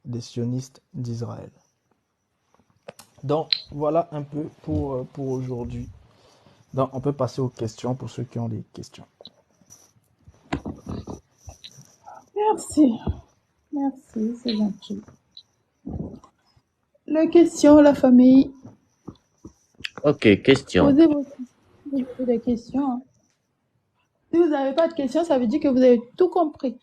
des sionistes d'Israël. Donc voilà un peu pour aujourd'hui. Donc on peut passer aux questions pour ceux qui ont des questions. Merci. Merci, c'est gentil. La question, la famille. Ok, question. Posez des questions, hein. Si vous n'avez pas de questions, ça veut dire que vous avez tout compris.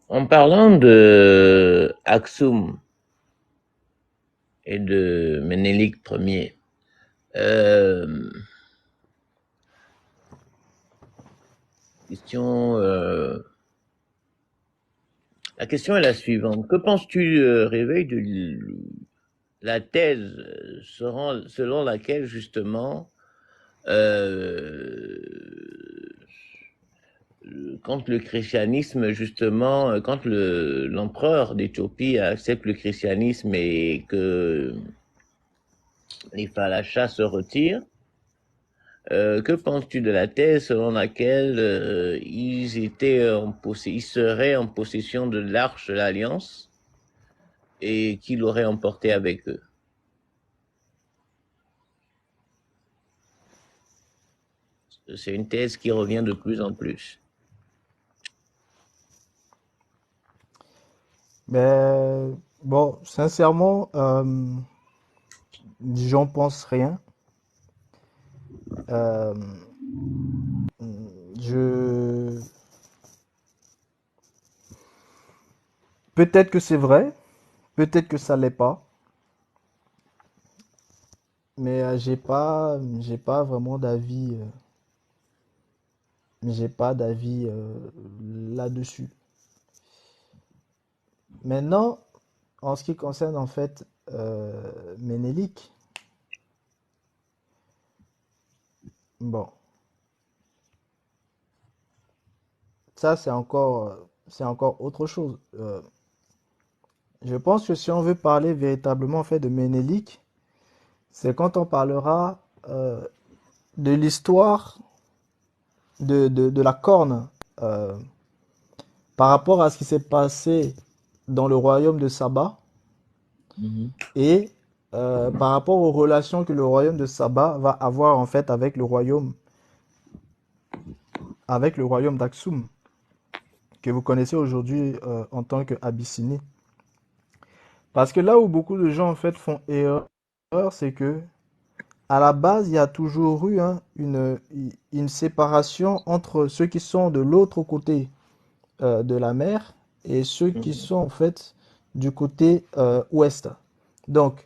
En parlant de Aksum et de Ménélique Ier, question, la question est la suivante. Que penses-tu, Réveil, de la thèse selon laquelle, justement, quand le christianisme, justement, quand l'empereur d'Éthiopie accepte le christianisme et que les Falachas se retirent, que penses-tu de la thèse selon laquelle ils seraient en possession de l'arche de l'Alliance et qu'ils l'auraient emporté avec eux? C'est une thèse qui revient de plus en plus. Mais bon, sincèrement, j'en pense rien. Euh, je Peut-être que c'est vrai, peut-être que ça l'est pas, mais j'ai pas vraiment d'avis, j'ai pas d'avis là-dessus. Maintenant, en ce qui concerne en fait Ménélique, bon, ça c'est encore autre chose. Je pense que si on veut parler véritablement en fait de Ménélique, c'est quand on parlera de l'histoire de la corne euh, par rapport à ce qui s'est passé dans le royaume de Saba Mhm. et par rapport aux relations que le royaume de Saba va avoir en fait avec le royaume d'Aksum que vous connaissez aujourd'hui en tant qu'Abyssinie. Parce que là où beaucoup de gens en fait font erreur, c'est que à la base, il y a toujours eu hein, une séparation entre ceux qui sont de l'autre côté de la mer et ceux qui Mhm. sont en fait du côté ouest. Donc,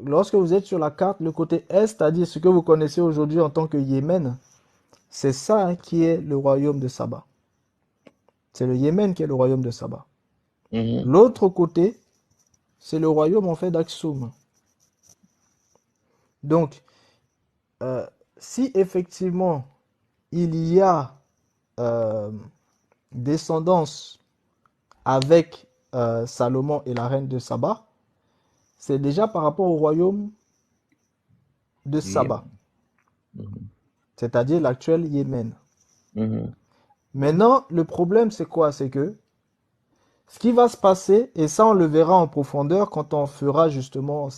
lorsque vous êtes sur la carte, le côté est, c'est-à-dire ce que vous connaissez aujourd'hui en tant que Yémen, c'est ça hein, qui est le royaume de Saba. C'est le Yémen qui est le royaume de Saba. Mhm. L'autre côté, c'est le royaume en fait d'Aksum. Donc, euh, si effectivement il y a euh, descendance avec Salomon et la reine de Saba, c'est déjà par rapport au royaume de Du Saba, Yémen. Mhm. c'est-à-dire l'actuel Yémen. Mhm. Maintenant, le problème, c'est quoi? C'est que ce qui va se passer, et ça on le verra en profondeur quand on fera justement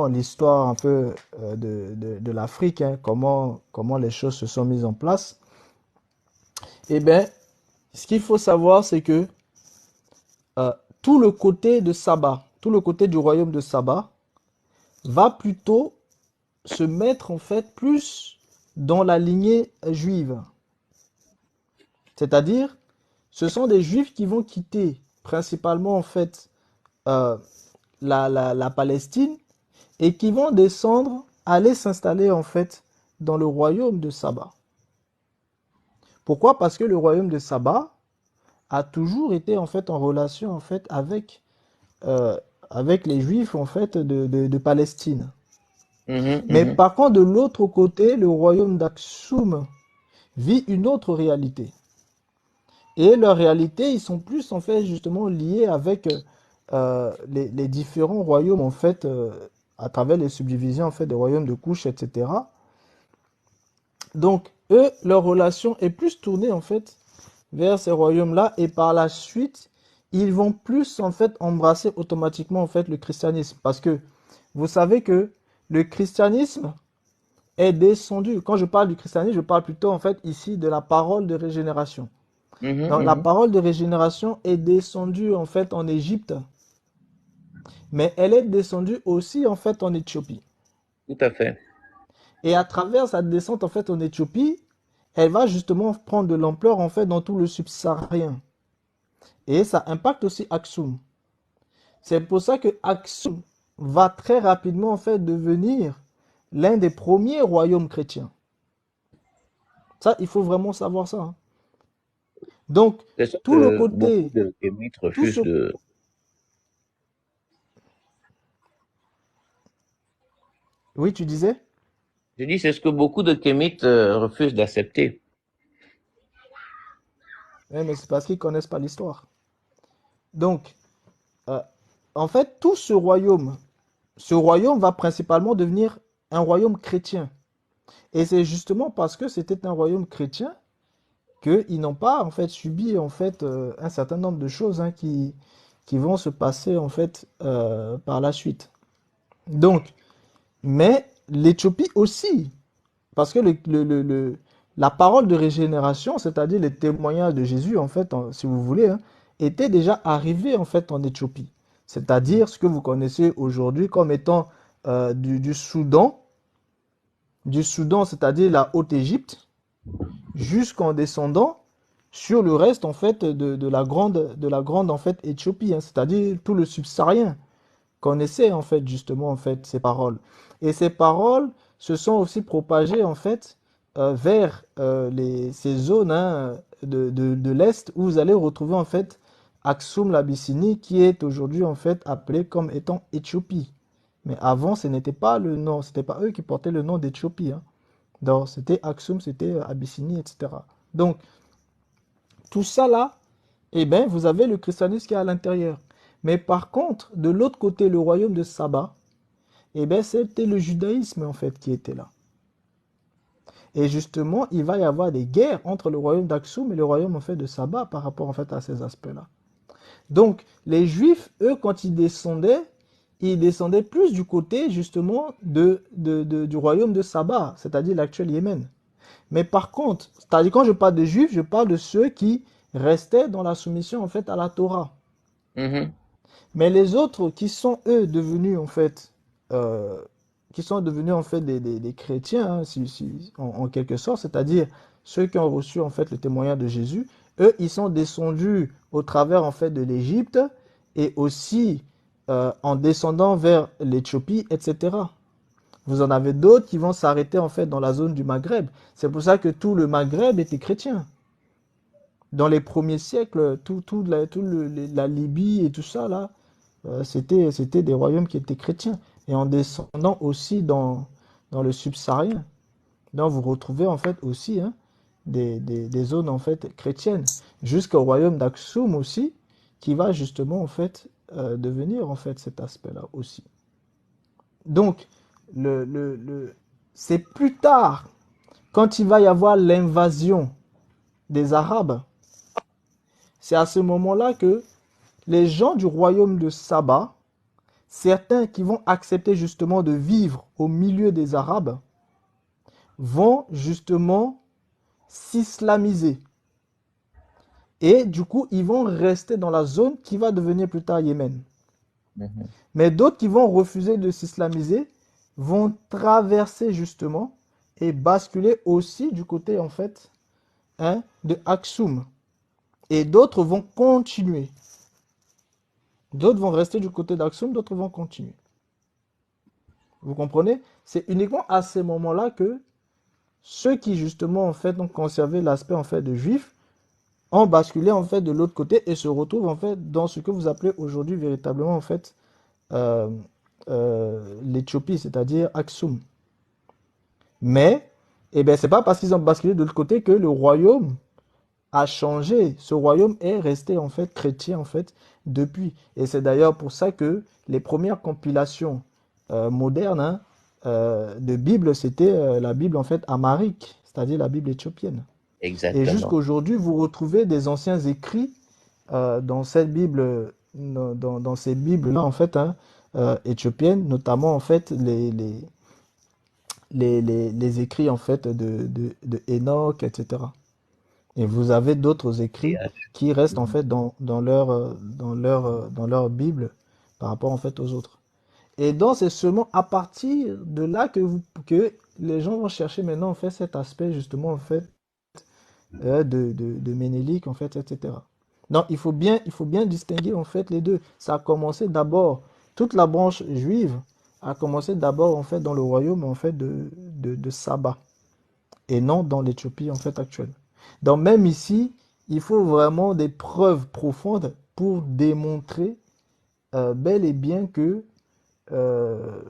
l'histoire un peu de l'Afrique, hein, comment les choses se sont mises en place, eh bien, ce qu'il faut savoir, c'est que euh, tout le côté de Saba, tout le côté du royaume de Saba, va plutôt se mettre en fait plus dans la lignée juive. C'est-à-dire, ce sont des juifs qui vont quitter principalement en fait euh, la Palestine et qui vont descendre, aller s'installer en fait dans le royaume de Saba. Pourquoi? Parce que le royaume de Saba a toujours été en fait en relation en fait euh, avec les juifs en fait de Palestine. Mhm. Mais Mhm. par contre, de l'autre côté, le royaume d'Aksum vit une autre réalité. Et leur réalité, ils sont plus en fait justement liés avec les différents royaumes en fait à travers les subdivisions en fait des royaumes de Couche, etc. Donc eux, leur relation est plus tournée en fait vers ces royaumes-là et par la suite, ils vont plus en fait embrasser automatiquement en fait le christianisme parce que vous savez que le christianisme est descendu. Quand je parle du christianisme, je parle plutôt en fait ici de la parole de régénération. Mhm, Donc la mhm. parole de régénération est descendue en fait en Égypte, mais elle est descendue aussi en fait en Éthiopie. Tout à fait. Et à travers sa descente en fait en Éthiopie, elle va justement prendre de l'ampleur en fait dans tout le subsaharien. Et ça impacte aussi Aksum. C'est pour ça que Aksum va très rapidement en fait devenir l'un des premiers royaumes chrétiens. Ça, il faut vraiment savoir ça, hein. Donc, C'est ça tout le que beaucoup côté, de kémites tout ce... refusent de. Oui, tu disais? Je dis, c'est ce que beaucoup de kémites refusent d'accepter. Oui, mais c'est parce qu'ils connaissent pas l'histoire. Donc, euh, en fait, tout ce royaume va principalement devenir un royaume chrétien. Et c'est justement parce que c'était un royaume chrétien qu'ils n'ont pas en fait subi en fait un certain nombre de choses hein, qui vont se passer en fait par la suite. Donc, mais l'Éthiopie aussi, parce que la parole de régénération, c'est-à-dire les témoignages de Jésus en fait, si vous voulez, hein, était déjà arrivé en fait en Éthiopie. C'est-à-dire ce que vous connaissez aujourd'hui comme étant du Soudan, c'est-à-dire la Haute-Égypte, jusqu'en descendant sur le reste en fait de la grande en fait Éthiopie, hein, c'est-à-dire tout le subsaharien connaissait en fait justement en fait ces paroles. Et ces paroles se sont aussi propagées en fait vers ces zones hein, de l'Est où vous allez retrouver en fait Aksum l'Abyssinie qui est aujourd'hui en fait appelée comme étant Éthiopie. Mais avant, ce n'était pas le nom, c'était pas eux qui portaient le nom d'Éthiopie, hein. Donc c'était Aksum, c'était Abyssinie, etc. Donc tout ça là, eh bien, vous avez le christianisme qui est à l'intérieur. Mais par contre, de l'autre côté, le royaume de Saba, eh bien, c'était le judaïsme en fait qui était là. Et justement, il va y avoir des guerres entre le royaume d'Aksum et le royaume en fait de Saba par rapport en fait à ces aspects-là. Donc, les Juifs, eux, quand ils descendaient plus du côté justement du royaume de Saba, c'est-à-dire l'actuel Yémen. Mais par contre, c'est-à-dire quand je parle de Juifs, je parle de ceux qui restaient dans la soumission en fait à la Torah. Mhm. Mais les autres qui sont eux devenus en fait, euh, qui sont devenus en fait des chrétiens, hein, en quelque sorte, c'est-à-dire ceux qui ont reçu en fait le témoignage de Jésus, eux ils sont descendus au travers en fait de l'Égypte et aussi en descendant vers l'Éthiopie, etc. Vous en avez d'autres qui vont s'arrêter en fait dans la zone du Maghreb. C'est pour ça que tout le Maghreb était chrétien. Dans les premiers siècles, la Libye et tout ça là, c'était des royaumes qui étaient chrétiens. Et en descendant aussi dans le subsaharien, donc vous retrouvez en fait aussi hein, des zones en fait chrétiennes, jusqu'au royaume d'Aksum aussi, qui va justement en fait devenir en fait cet aspect-là aussi. Donc, c'est plus tard, quand il va y avoir l'invasion des Arabes, c'est à ce moment-là que les gens du royaume de Saba, certains qui vont accepter justement de vivre au milieu des Arabes, vont justement s'islamiser. Et du coup, ils vont rester dans la zone qui va devenir plus tard Yémen. Mhm. Mais d'autres qui vont refuser de s'islamiser vont traverser justement et basculer aussi du côté en fait hein, de Aksum. Et d'autres vont continuer. D'autres vont rester du côté d'Aksum, d'autres vont continuer. Vous comprenez? C'est uniquement à ces moments-là que ceux qui justement en fait ont conservé l'aspect en fait de juif ont basculé en fait de l'autre côté et se retrouvent en fait dans ce que vous appelez aujourd'hui véritablement en fait euh, l'Éthiopie, c'est-à-dire Aksum. Mais eh bien, c'est pas parce qu'ils ont basculé de l'autre côté que le royaume a changé. Ce royaume est resté en fait chrétien en fait depuis. Et c'est d'ailleurs pour ça que les premières compilations modernes hein, de Bible, c'était la Bible en fait amharique, c'est-à-dire la Bible éthiopienne. Et exactement. jusqu'aujourd'hui, vous retrouvez des anciens écrits dans cette Bible, dans ces Bibles-là, en fait, hein, éthiopiennes, notamment, en fait, les écrits, en fait, de Enoch, etc. Et vous avez d'autres écrits qui restent, en fait, dans leur Bible par rapport, en fait, aux autres. Et donc, c'est seulement à partir de là que les gens vont chercher maintenant, en fait, cet aspect, justement, en fait, de Ménélique, en fait, etc. Non, il faut bien distinguer, en fait, les deux. Ça a commencé d'abord, toute la branche juive a commencé d'abord, en fait, dans le royaume, en fait, de Saba, et non dans l'Éthiopie, en fait, actuelle. Donc, même ici, il faut vraiment des preuves profondes pour démontrer bel et bien que euh,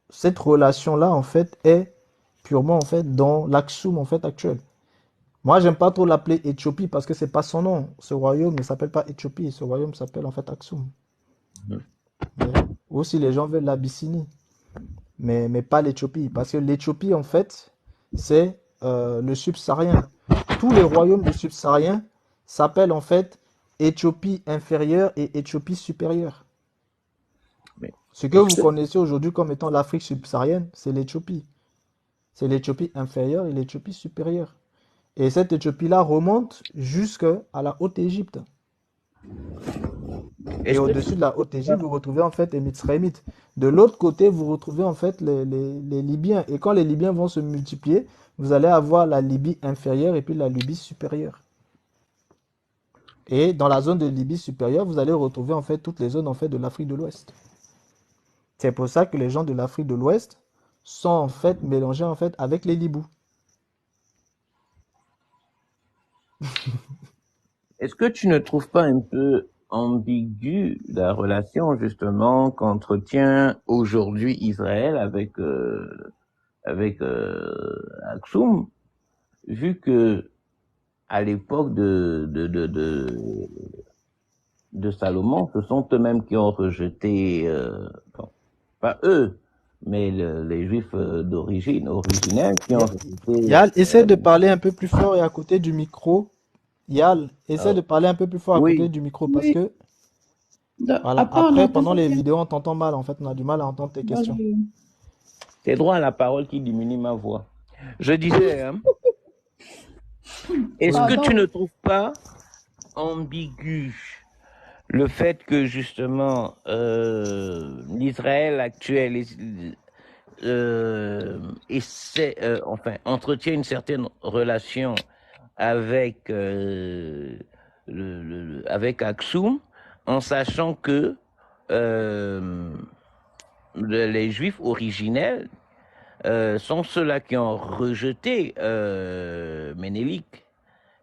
cette relation-là, en fait, est purement, en fait, dans l'Aksum, en fait, actuel. Moi, j'aime pas trop l'appeler Éthiopie parce que c'est pas son nom. Ce royaume ne s'appelle pas Éthiopie. Ce royaume s'appelle en fait Aksum. Ouais. Aussi, les gens veulent l'Abyssinie, mais pas l'Éthiopie. Parce que l'Éthiopie, en fait, c'est le subsaharien. Tous les royaumes du subsaharien s'appellent en fait Éthiopie inférieure et Éthiopie supérieure. Mais Ce que est-ce vous que connaissez aujourd'hui comme étant l'Afrique subsaharienne, c'est l'Éthiopie. C'est l'Éthiopie inférieure et l'Éthiopie supérieure. Et cette Éthiopie-là remonte jusqu'à la Haute-Égypte. Et est-ce que tu au-dessus de la Haute-Égypte, vous retrouvez en fait les Mitzrayimites. De l'autre côté, vous retrouvez en fait les Libyens. Et quand les Libyens vont se multiplier, vous allez avoir la Libye inférieure et puis la Libye supérieure. Et dans la zone de Libye supérieure, vous allez retrouver en fait toutes les zones en fait de l'Afrique de l'Ouest. C'est pour ça que les gens de l'Afrique de l'Ouest sont en fait mélangés en fait avec les Libous. est-ce que tu ne trouves pas un peu ambiguë la relation justement qu'entretient aujourd'hui Israël avec Aksum, vu que à l'époque de Salomon, ce sont eux-mêmes qui ont rejeté, bon, pas eux, mais les Juifs d'origine originelle qui ont rejeté. Yal, essaie de parler un peu plus fort et à côté du micro. Yal, essaie Euh, de parler un peu plus fort à côté oui, du micro parce Oui, que voilà, après on après, entend pendant pas les bien. vidéos, on t'entend mal. En fait, on a du mal à entendre tes Moi, questions. c'est droit à la parole qui diminue ma voix. Je disais, hein, est-ce Oui. que tu ne Pardon. trouves pas ambigu le fait que justement l'Israël actuel enfin, entretient une certaine relation avec avec Aksum, en sachant que euh, les Juifs originels sont ceux-là qui ont rejeté Ménélique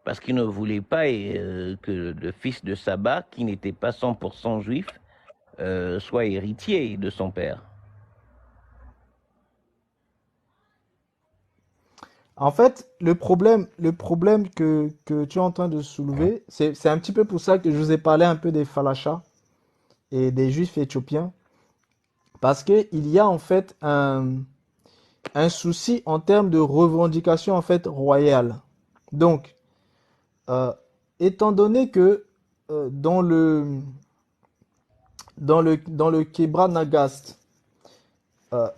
parce qu'ils ne voulaient pas que le fils de Saba, qui n'était pas 100% juif, soit héritier de son père. En fait, le problème que tu es en train de soulever, c'est un petit peu pour ça que je vous ai parlé un peu des Falachas et des Juifs éthiopiens. Parce que il y a en fait un souci en termes de revendication en fait royale. Donc, euh, étant donné que dans le Kebra Nagast, euh,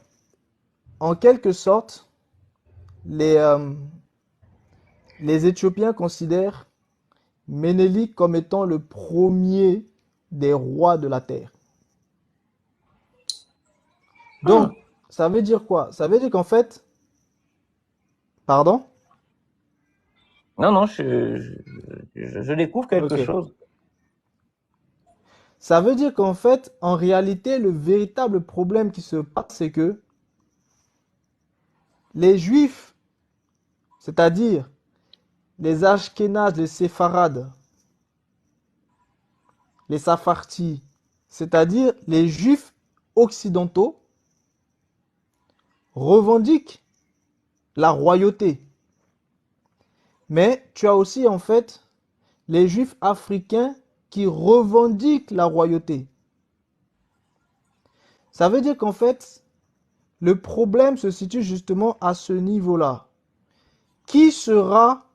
en quelque sorte, les, euh, les Éthiopiens considèrent Ménélique comme étant le premier des rois de la terre. Ah, Donc, ça veut dire quoi? Ça veut dire qu'en fait, pardon? Non, non, je découvre quelque Ok. chose. Ça veut dire qu'en fait, en réalité, le véritable problème qui se passe, c'est que les Juifs, c'est-à-dire les Ashkénazes, les Séfarades, les Safartis, c'est-à-dire les Juifs occidentaux, revendiquent la royauté. Mais tu as aussi en fait les Juifs africains qui revendiquent la royauté. Ça veut dire qu'en fait, le problème se situe justement à ce niveau-là. Qui sera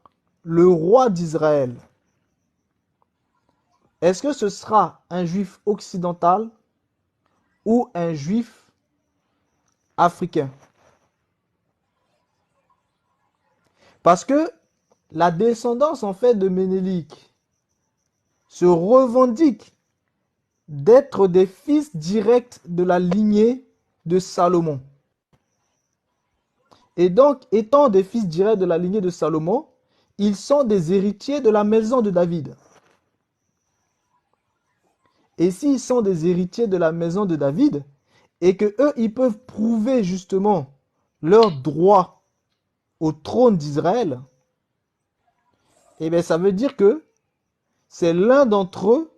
le roi d'Israël, est-ce que ce sera un juif occidental ou un juif africain? Parce que la descendance en fait de Ménélik se revendique d'être des fils directs de la lignée de Salomon. Et donc, étant des fils directs de la lignée de Salomon, ils sont des héritiers de la maison de David. Et s'ils sont des héritiers de la maison de David, et que eux, ils peuvent prouver justement leur droit au trône d'Israël, eh bien, ça veut dire que c'est l'un d'entre eux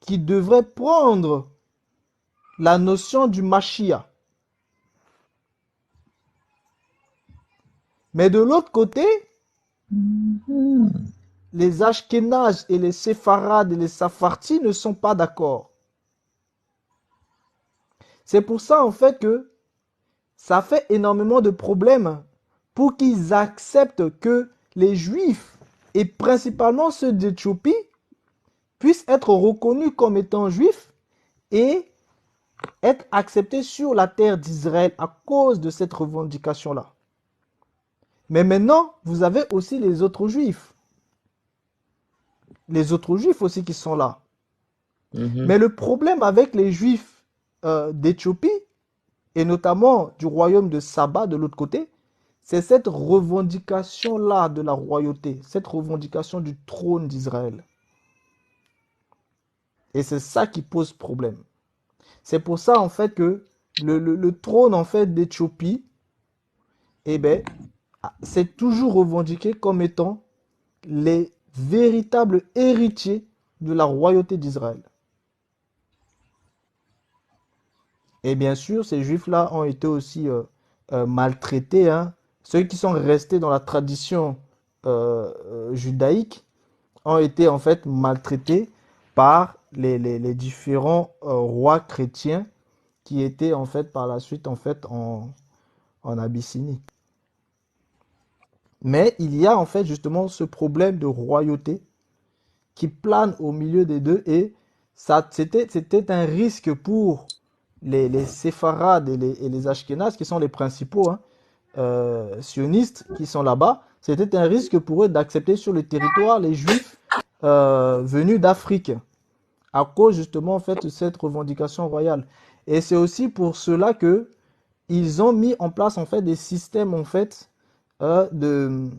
qui devrait prendre la notion du Mashiach. Mais de l'autre côté, les Ashkénazes et les Séfarades et les Safartis ne sont pas d'accord. C'est pour ça en fait que ça fait énormément de problèmes pour qu'ils acceptent que les Juifs, et principalement ceux d'Éthiopie, puissent être reconnus comme étant juifs et être acceptés sur la terre d'Israël à cause de cette revendication-là. Mais maintenant, vous avez aussi les autres juifs. Les autres juifs aussi qui sont là. Mais le problème avec les juifs d'Éthiopie, et notamment du royaume de Saba de l'autre côté, c'est cette revendication-là de la royauté, cette revendication du trône d'Israël. Et c'est ça qui pose problème. C'est pour ça en fait que le trône en fait d'Éthiopie, eh ben, c'est toujours revendiqué comme étant les véritables héritiers de la royauté d'Israël. Et bien sûr, ces juifs-là ont été aussi maltraités, hein. Ceux qui sont restés dans la tradition judaïque ont été en fait maltraités par les différents rois chrétiens qui étaient en fait par la suite en fait en Abyssinie. Mais il y a en fait justement ce problème de royauté qui plane au milieu des deux et ça c'était un risque pour les séfarades et les ashkénazes qui sont les principaux hein, sionistes qui sont là-bas. C'était un risque pour eux d'accepter sur le territoire les juifs venus d'Afrique à cause justement en fait de cette revendication royale. Et c'est aussi pour cela que ils ont mis en place en fait des systèmes en fait de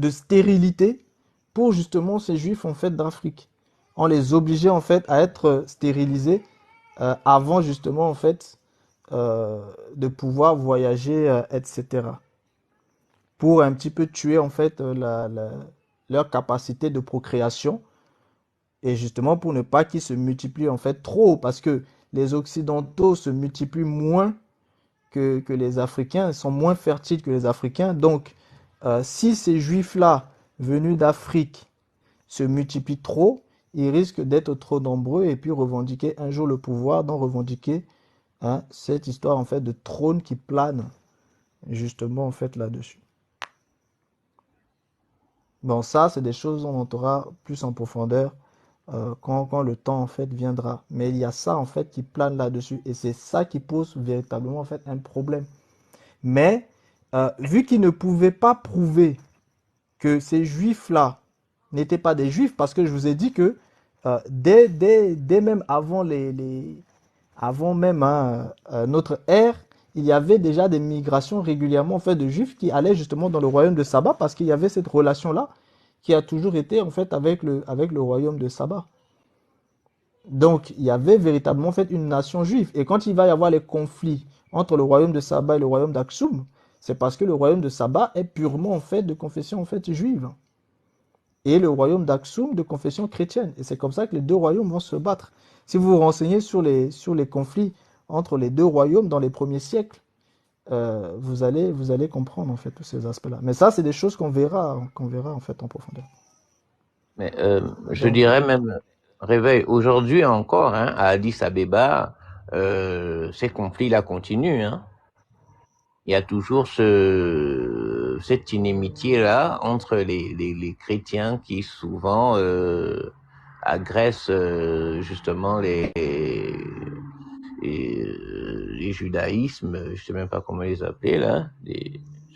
stérilité pour justement ces juifs en fait d'Afrique. On les obligeait en fait à être stérilisés avant justement en fait de pouvoir voyager, etc. Pour un petit peu tuer en fait leur capacité de procréation et justement pour ne pas qu'ils se multiplient en fait trop parce que les Occidentaux se multiplient moins que les Africains, sont moins fertiles que les Africains. Donc, si ces Juifs-là, venus d'Afrique, se multiplient trop, ils risquent d'être trop nombreux et puis revendiquer un jour le pouvoir, donc revendiquer hein, cette histoire en fait de trône qui plane justement en fait là-dessus. Bon, ça, c'est des choses dont on aura plus en profondeur quand le temps en fait viendra. Mais il y a ça en fait qui plane là-dessus et c'est ça qui pose véritablement en fait un problème. Mais vu qu'ils ne pouvaient pas prouver que ces juifs-là n'étaient pas des juifs, parce que je vous ai dit que dès même avant avant même hein, notre ère, il y avait déjà des migrations régulièrement en fait de juifs qui allaient justement dans le royaume de Saba parce qu'il y avait cette relation-là qui a toujours été en fait avec le royaume de Saba. Donc il y avait véritablement en fait une nation juive. Et quand il va y avoir les conflits entre le royaume de Saba et le royaume d'Aksum, c'est parce que le royaume de Saba est purement en fait de confession en fait juive et le royaume d'Aksum de confession chrétienne. Et c'est comme ça que les deux royaumes vont se battre. Si vous vous renseignez sur les conflits entre les deux royaumes dans les premiers siècles, vous allez comprendre en fait tous ces aspects-là. Mais ça, c'est des choses qu'on verra en fait en profondeur. Mais je Donc, dirais même, réveil, aujourd'hui encore, hein, à Addis Abeba, ces conflits-là continuent. Hein. Il y a toujours ce cette inimitié-là entre les chrétiens qui souvent agressent justement les judaïsmes, je sais même pas comment les appeler là,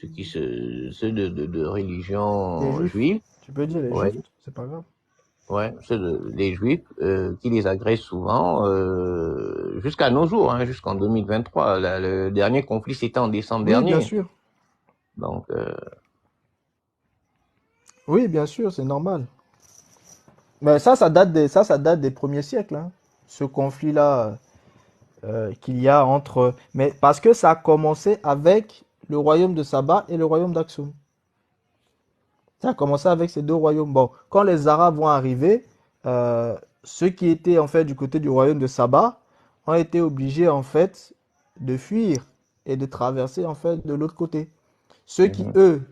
ceux de Les religion juifs, juive, tu peux dire les ouais, juifs, c'est pas grave. ouais, les juifs qui les agressent souvent jusqu'à nos jours, hein, jusqu'en 2023. Le dernier conflit c'était en décembre Oui, bien dernier, sûr. donc Oui, bien sûr, c'est normal. Mais ça date des premiers siècles, hein. Ce conflit-là qu'il y a entre... Mais parce que ça a commencé avec le royaume de Saba et le royaume d'Aksum. Ça a commencé avec ces deux royaumes. Bon, quand les Arabes vont arriver, euh, ceux qui étaient en fait du côté du royaume de Saba ont été obligés en fait de fuir et de traverser en fait de l'autre côté. Ceux qui, mhm, eux,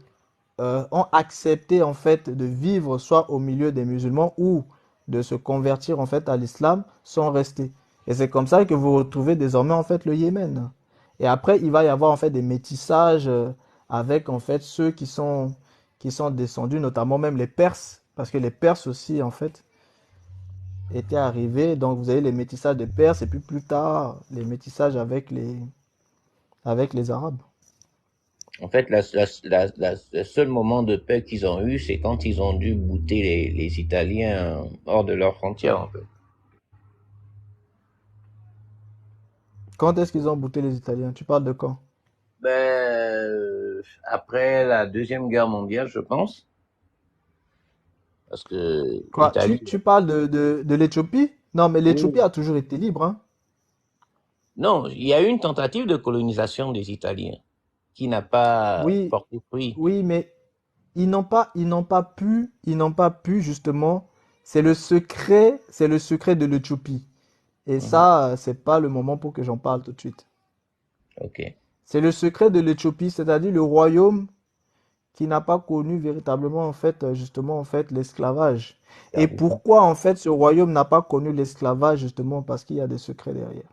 ont accepté en fait de vivre soit au milieu des musulmans ou de se convertir en fait à l'islam sont restés. Et c'est comme ça que vous retrouvez désormais en fait le Yémen. Et après, il va y avoir en fait des métissages avec en fait ceux qui sont descendus, notamment même les Perses, parce que les Perses aussi en fait étaient arrivés. Donc vous avez les métissages des Perses et puis plus tard les métissages avec les Arabes. en fait, le seul moment de paix qu'ils ont eu, c'est quand ils ont dû bouter les Italiens hors de leurs frontières, en fait. Quand est-ce qu'ils ont bouté les Italiens? Tu parles de quand? Après la Deuxième Guerre mondiale, je pense, parce que Quoi, tu, l'Italie... tu parles de l'Éthiopie? Non, mais l'Éthiopie Oui. a toujours été libre, hein. Non, il y a eu une tentative de colonisation des Italiens qui n'a pas Oui, porté fruit. oui, mais ils n'ont pas pu justement. C'est le secret de l'Éthiopie. Et Mhm. ça, c'est pas le moment pour que j'en parle tout de suite. Ok. C'est le secret de l'Éthiopie, c'est-à-dire le royaume qui n'a pas connu véritablement en fait justement en fait l'esclavage. Et pourquoi en fait ce royaume n'a pas connu l'esclavage justement parce qu'il y a des secrets derrière.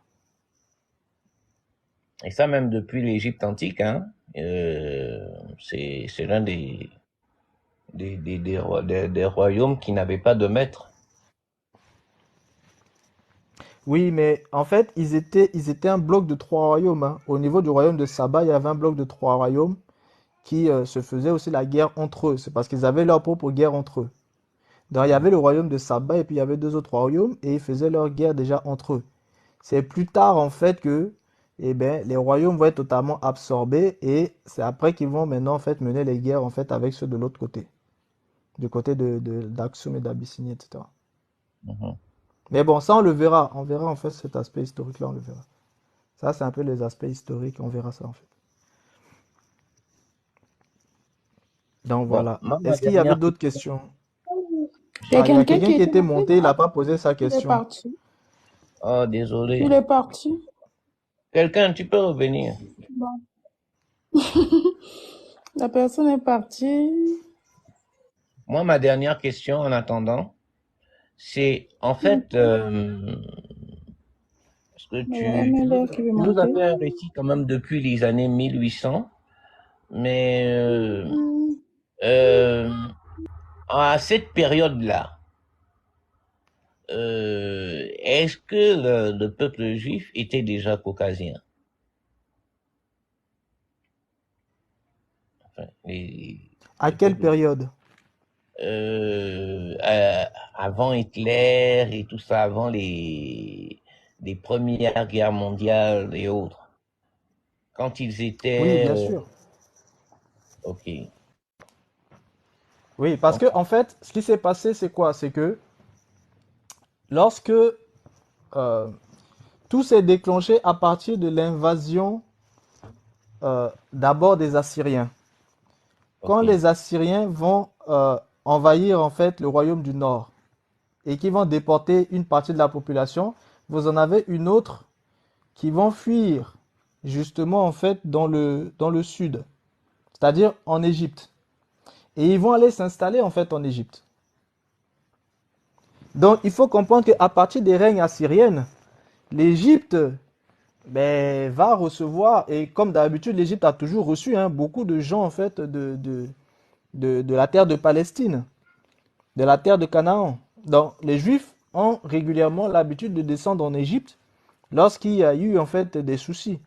Et ça, même depuis l'Égypte antique, hein, c'est l'un des royaumes qui n'avaient pas de maître. Oui, mais en fait, ils étaient un bloc de trois royaumes, hein. Au niveau du royaume de Saba, il y avait un bloc de trois royaumes qui se faisaient aussi la guerre entre eux. C'est parce qu'ils avaient leur propre guerre entre eux. Donc, il y avait le royaume de Saba et puis il y avait deux autres royaumes et ils faisaient leur guerre déjà entre eux. C'est plus tard en fait que eh ben, les royaumes vont être totalement absorbés et c'est après qu'ils vont maintenant en fait mener les guerres en fait avec ceux de l'autre côté, du côté d'Aksum et d'Abyssinie, etc. Mhm. Mais bon, ça on verra en fait cet aspect historique-là, on le verra. Ça, c'est un peu les aspects historiques, on verra ça en fait. Donc Bon, voilà. moi, ma Est-ce qu'il y avait dernière d'autres question. questions? Il y a Ah, il y a quelqu'un qui quelqu'un qui était était monté? monté, il n'a pas posé sa Il est question. parti. Oh, Il désolé. est parti. Quelqu'un, tu peux revenir. Bon. La personne est partie. Moi, ma dernière question en attendant, c'est en Hmm. fait, parce que Il y a MLR qui veut tu nous as monter. fait un récit quand même depuis les années 1800, mais Hmm. euh, à cette période-là, est-ce que le peuple juif était déjà caucasien? Enfin, À le quelle peuple période? euh, euh, avant Hitler et tout ça, avant les premières guerres mondiales et autres, quand ils Oui, étaient, bien sûr. ok, Oui, parce donc, que en fait, ce qui s'est passé, c'est quoi? C'est que lorsque tout s'est déclenché à partir de l'invasion d'abord des Assyriens. Quand ok, les Assyriens vont envahir en fait le royaume du Nord et qui vont déporter une partie de la population, vous en avez une autre qui vont fuir justement en fait dans le sud, c'est-à-dire en Égypte. Et ils vont aller s'installer en fait en Égypte. Donc il faut comprendre qu'à partir des règnes assyriennes, l'Égypte ben, va recevoir, et comme d'habitude, l'Égypte a toujours reçu hein, beaucoup de gens en fait de la terre de Palestine, de la terre de Canaan. Donc, les Juifs ont régulièrement l'habitude de descendre en Égypte lorsqu'il y a eu en fait des soucis.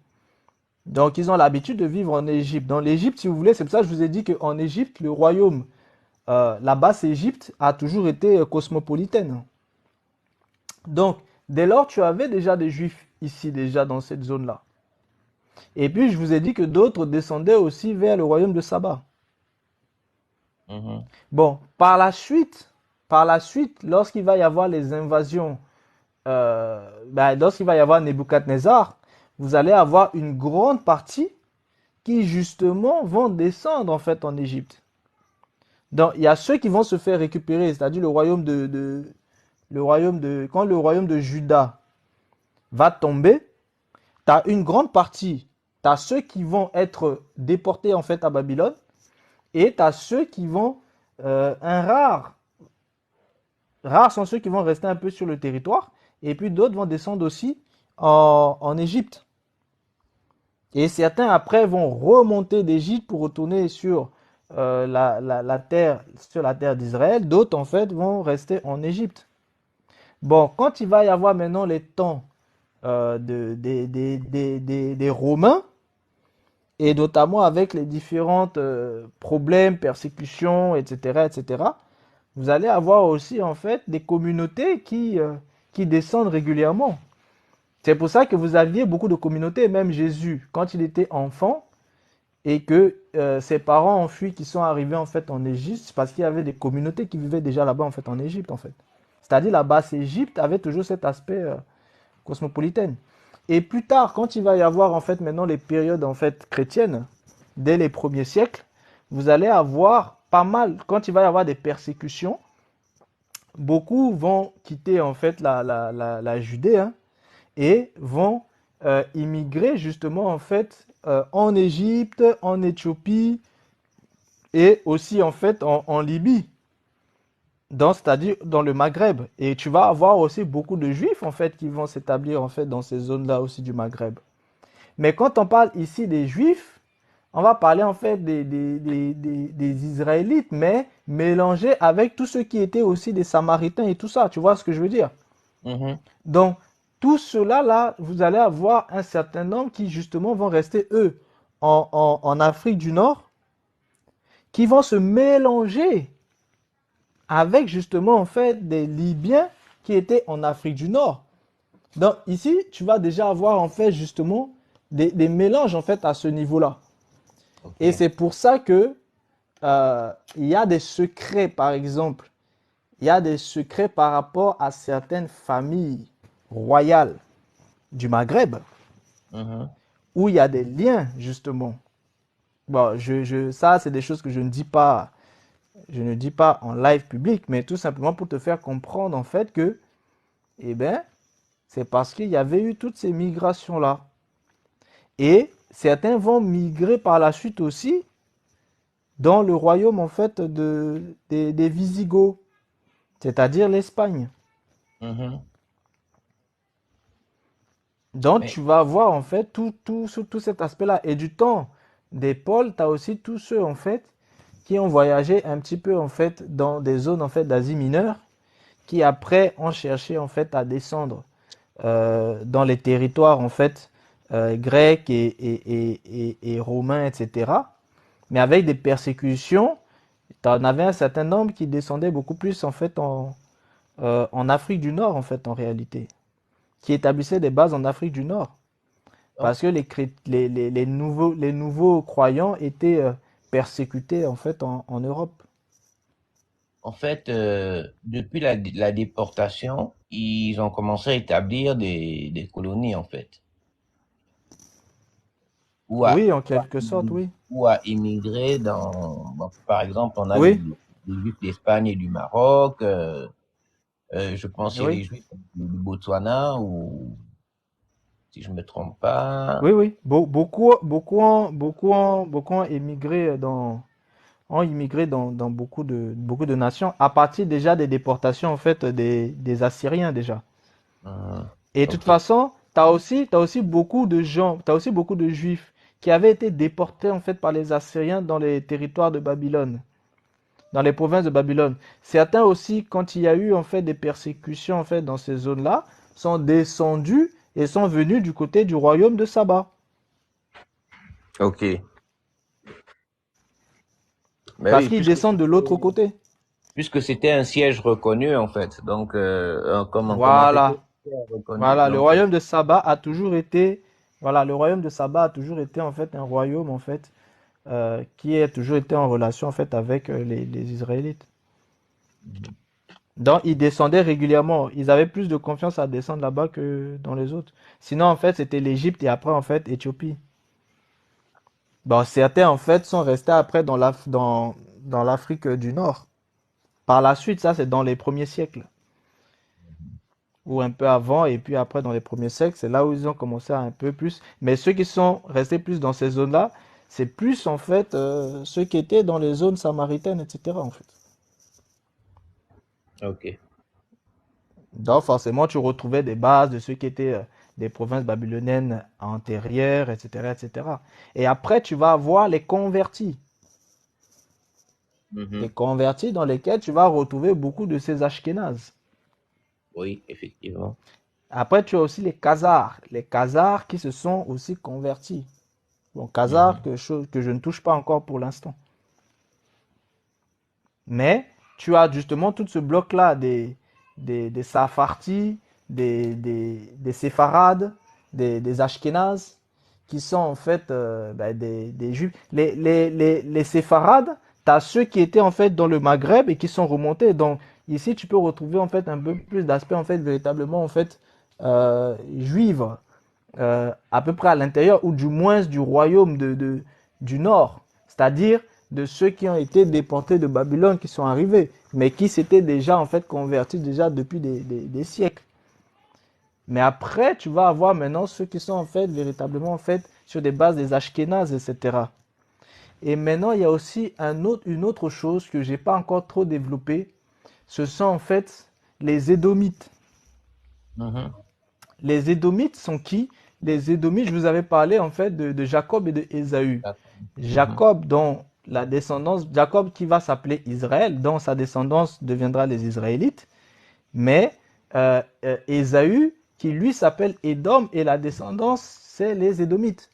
Donc, ils ont l'habitude de vivre en Égypte. Dans l'Égypte, si vous voulez, c'est pour ça que je vous ai dit qu'en Égypte, le royaume, la basse Égypte, a toujours été cosmopolitaine. Donc, dès lors, tu avais déjà des Juifs ici, déjà dans cette zone-là. Et puis, je vous ai dit que d'autres descendaient aussi vers le royaume de Saba. Mhm. Bon, par la suite, lorsqu'il va y avoir les invasions, lorsqu'il va y avoir Nebuchadnezzar, vous allez avoir une grande partie qui justement vont descendre en fait en Égypte. Donc, il y a ceux qui vont se faire récupérer, c'est-à-dire quand le royaume de Juda va tomber, tu as une grande partie, tu as ceux qui vont être déportés en fait à Babylone, et tu as ceux qui vont, rares sont ceux qui vont rester un peu sur le territoire, et puis d'autres vont descendre aussi en Égypte. Et certains après vont remonter d'Égypte pour retourner la terre, sur la terre d'Israël. D'autres en fait vont rester en Égypte. Bon, quand il va y avoir maintenant les temps des Romains, et notamment avec les différents problèmes, persécutions, etc., etc., vous allez avoir aussi en fait des communautés qui descendent régulièrement. C'est pour ça que vous aviez beaucoup de communautés, même Jésus, quand il était enfant, et que ses parents ont fui, qui sont arrivés en fait en Égypte, c'est parce qu'il y avait des communautés qui vivaient déjà là-bas en fait en Égypte en fait. C'est-à-dire la basse Égypte avait toujours cet aspect cosmopolitaine. Et plus tard, quand il va y avoir en fait maintenant les périodes en fait chrétiennes, dès les premiers siècles, vous allez avoir pas mal, quand il va y avoir des persécutions, beaucoup vont quitter en fait la Judée hein, et vont immigrer justement en fait en Égypte, en Éthiopie et aussi en fait en Libye, c'est-à-dire dans le Maghreb. Et tu vas avoir aussi beaucoup de Juifs en fait qui vont s'établir en fait dans ces zones-là aussi du Maghreb. Mais quand on parle ici des Juifs, on va parler en fait des Israélites, mais mélangés avec tous ceux qui étaient aussi des Samaritains et tout ça. Tu vois ce que je veux dire? Mhm. Donc, tout cela là, vous allez avoir un certain nombre qui justement vont rester eux en Afrique du Nord, qui vont se mélanger avec justement en fait des Libyens qui étaient en Afrique du Nord. Donc ici, tu vas déjà avoir en fait justement des mélanges en fait à ce niveau-là. Et Ok. c'est pour ça que il y a des secrets, par exemple, il y a des secrets par rapport à certaines familles royales du Maghreb Mhm. où il y a des liens justement. Bon, ça c'est des choses que je ne dis pas en live public, mais tout simplement pour te faire comprendre en fait que, eh ben, c'est parce qu'il y avait eu toutes ces migrations-là. Et certains vont migrer par la suite aussi dans le royaume en fait des Visigoths, c'est-à-dire l'Espagne. Mhm. Donc Mais tu vas avoir en fait tout cet aspect-là. Et du temps des Pôles, tu as aussi tous ceux en fait qui ont voyagé un petit peu en fait dans des zones en fait d'Asie mineure, qui après ont cherché en fait à descendre dans les territoires en fait grecs et romains, etc. Mais avec des persécutions, tu en avais un certain nombre qui descendaient beaucoup plus en fait en Afrique du Nord en fait en réalité, qui établissaient des bases en Afrique du Nord. en, Parce que les nouveaux croyants étaient persécutés en fait en Europe. en fait, depuis la déportation, ils ont commencé à établir des colonies, en fait, ou à, Oui, en ou à, quelque sorte, oui. ou à immigrer par exemple, on a Oui, les Juifs d'Espagne et du Maroc, je pense qu'il y a oui, les Juifs du Botswana, ou si je me trompe pas. oui, oui. Beaucoup ont émigré dans beaucoup de nations à partir déjà des déportations en fait des Assyriens déjà. Et de toute Ok. façon, t'as aussi beaucoup de gens, t'as aussi beaucoup de juifs qui avaient été déportés en fait par les Assyriens dans les territoires de Babylone, dans les provinces de Babylone. Certains aussi, quand il y a eu en fait des persécutions en fait dans ces zones-là, sont descendus et sont venus du côté du royaume de Saba. Ok. Ben Parce oui, qu'ils descendent de l'autre côté. puisque c'était un siège reconnu, en fait. Donc, comment c'était Voilà. reconnu. Voilà. Le Donc, royaume de Saba a toujours été, voilà, le royaume de Saba a toujours été en fait un royaume en fait qui a toujours été en relation en fait avec les Israélites. Donc ils descendaient régulièrement. Ils avaient plus de confiance à descendre là-bas que dans les autres. Sinon en fait c'était l'Égypte et après en fait Éthiopie. Bon, certains en fait sont restés après dans l'Afrique du Nord. Par la suite, ça c'est dans les premiers siècles. Ou un peu avant, et puis après dans les premiers siècles, c'est là où ils ont commencé à un peu plus. Mais ceux qui sont restés plus dans ces zones-là, c'est plus en fait ceux qui étaient dans les zones samaritaines, etc. en fait. ok. Donc forcément, tu retrouvais des bases de ceux qui étaient des provinces babyloniennes antérieures, etc., etc. Et après, tu vas avoir les convertis. Les Mhm. convertis dans lesquels tu vas retrouver beaucoup de ces Ashkénazes. Oui, effectivement. Après, tu as aussi les Khazars qui se sont aussi convertis. Bon, Khazars Mhm. que je ne touche pas encore pour l'instant. Mais tu as justement tout ce bloc-là des Safartis, des Séfarades, des Ashkénazes, qui sont en fait des Juifs. Les Séfarades, tu as ceux qui étaient en fait dans le Maghreb et qui sont remontés. Donc ici, tu peux retrouver en fait un peu plus d'aspect en fait véritablement en fait juive à peu près à l'intérieur ou du moins du royaume du nord, c'est-à-dire de ceux qui ont été déportés de Babylone qui sont arrivés, mais qui s'étaient déjà en fait convertis déjà depuis des siècles. Mais après, tu vas avoir maintenant ceux qui sont en fait véritablement en fait sur des bases des Ashkénazes, etc. Et maintenant, il y a aussi une autre chose que j'ai pas encore trop développée. Ce sont en fait les Édomites. Mhm. Les Édomites sont qui? Les Édomites, je vous avais parlé en fait de Jacob et de Ésaü. D'accord. Mhm. Jacob, dont la descendance, Jacob qui va s'appeler Israël, dont sa descendance deviendra les Israélites, mais Ésaü qui lui s'appelle Édom et la descendance c'est les Édomites.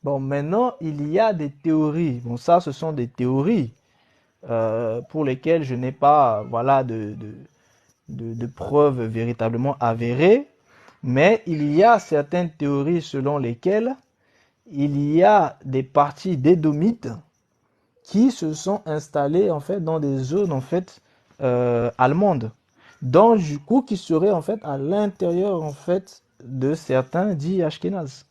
Bon, maintenant il y a des théories. Bon, ça, ce sont des théories pour lesquelles je n'ai pas, voilà, de preuves véritablement avérées, mais il y a certaines théories selon lesquelles il y a des parties d'édomites qui se sont installées en fait dans des zones en fait allemandes, donc du coup qui seraient en fait à l'intérieur en fait de certains dits ashkénazes.